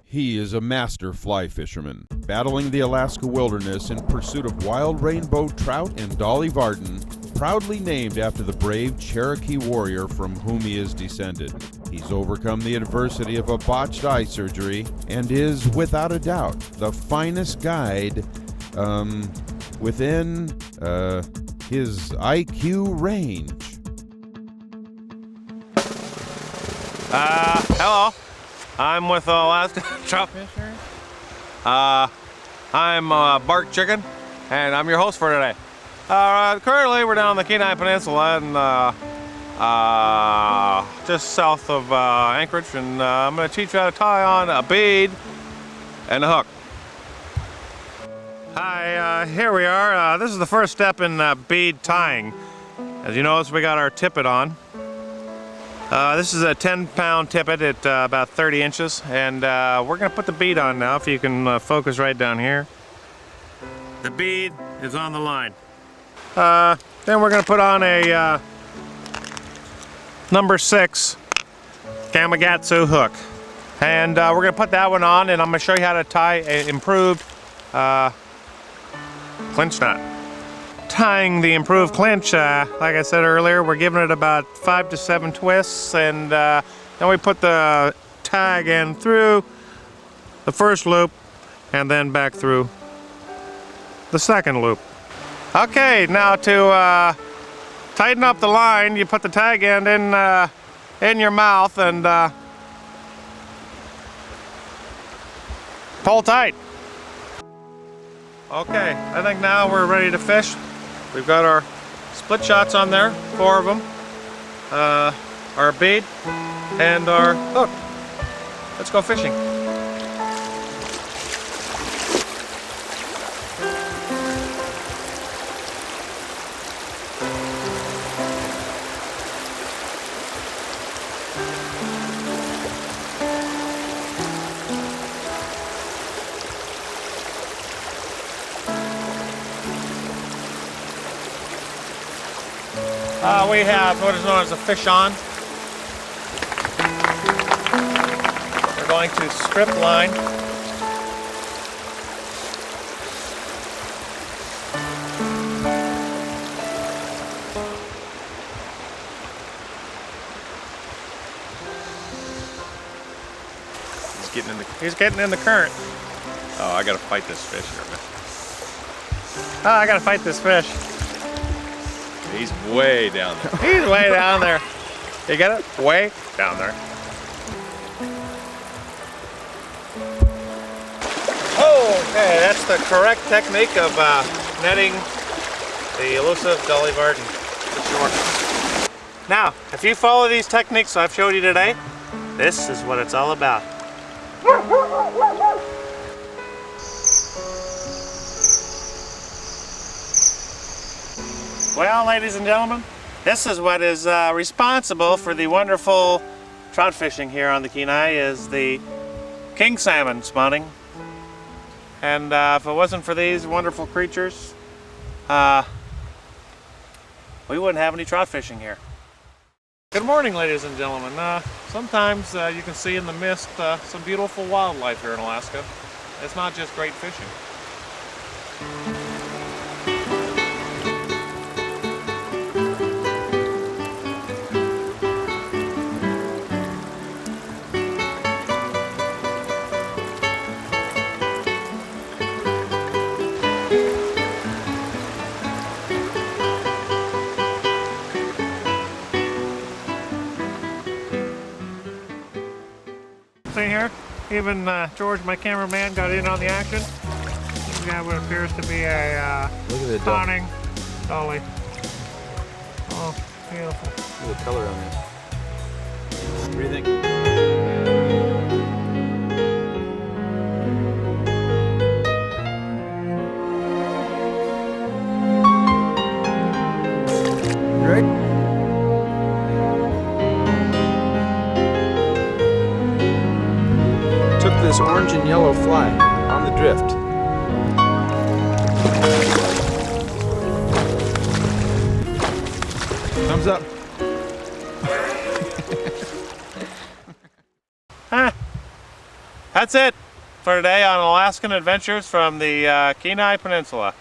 He is a master fly fisherman, battling the Alaska wilderness in pursuit of wild rainbow trout and Dolly Varden, proudly named after the brave Cherokee warrior from whom he is descended. He's overcome the adversity of a botched eye surgery and is, without a doubt, the finest guide within his IQ range. Hello. I'm with Alaska Trout Fisheries. I'm Bart Chicken, and I'm your host for today. Currently, we're down on the Kenai Peninsula and just south of Anchorage, and I'm going to teach you how to tie on a bead and a hook. Hi, here we are. This is the first step in bead tying. As you notice, we got our tippet on. This is a 10-pound tippet at about 30 inches, and we're going to put the bead on now, if you can focus right down here. The bead is on the line. Then we're going to put on a number 6 Gamakatsu hook. And we're going to put that one on, and I'm going to show you how to tie an improved clinch knot. Tying the improved clinch, like I said earlier, we're giving it about 5 to 7 twists, and then we put the tag in through the first loop and then back through the second loop. Okay, now to tighten up the line, you put the tag end in your mouth and pull tight. Okay, I think now we're ready to fish. We've got our split shots on there, 4 of them, our bead, and our hook. Let's go fishing. We have what is known as a fish on. We're going to strip line. He's getting in the current. Oh, I gotta fight this fish here, man. Oh, I gotta fight this fish. He's way down there. He's way down there. You get it? Way down there. Okay, that's the correct technique of netting the elusive Dolly Varden for sure. Now, if you follow these techniques I've showed you today, this is what it's all about. Well, ladies and gentlemen, this is what is responsible for the wonderful trout fishing here on the Kenai, is the king salmon spawning. And if it wasn't for these wonderful creatures, we wouldn't have any trout fishing here. Good morning, ladies and gentlemen. Sometimes you can see in the mist some beautiful wildlife here in Alaska. It's not just great fishing. See here, even George, my cameraman, got in on the action. He's got what appears to be a spawning dolly. Oh, beautiful. Look at the color on this. What do you think? Right? This orange and yellow fly on the drift. Thumbs up. That's it for today on Alaskan Adventures from the Kenai Peninsula.